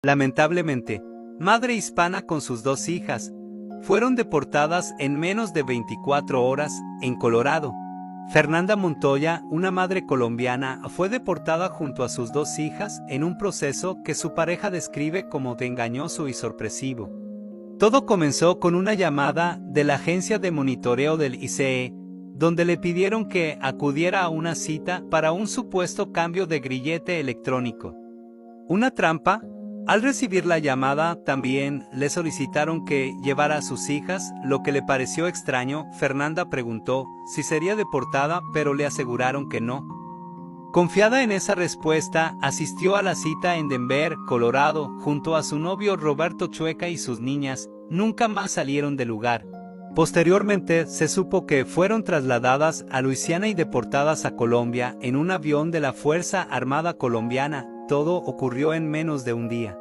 Lamentablemente, madre hispana con sus 2 hijas, fueron deportadas en menos de 24 horas en Colorado. Fernanda Montoya, una madre colombiana, fue deportada junto a sus 2 hijas en un proceso que su pareja describe como de engañoso y sorpresivo. Todo comenzó con una llamada de la agencia de monitoreo del ICE, donde le pidieron que acudiera a una cita para un supuesto cambio de grillete electrónico. ¿Una trampa? Al recibir la llamada, también le solicitaron que llevara a sus hijas, lo que le pareció extraño. Fernanda preguntó si sería deportada, pero le aseguraron que no. Confiada en esa respuesta, asistió a la cita en Denver, Colorado, junto a su novio Roberto Chueca y sus niñas. Nunca más salieron del lugar. Posteriormente, se supo que fueron trasladadas a Luisiana y deportadas a Colombia en un avión de la Fuerza Armada Colombiana. Todo ocurrió en menos de un día.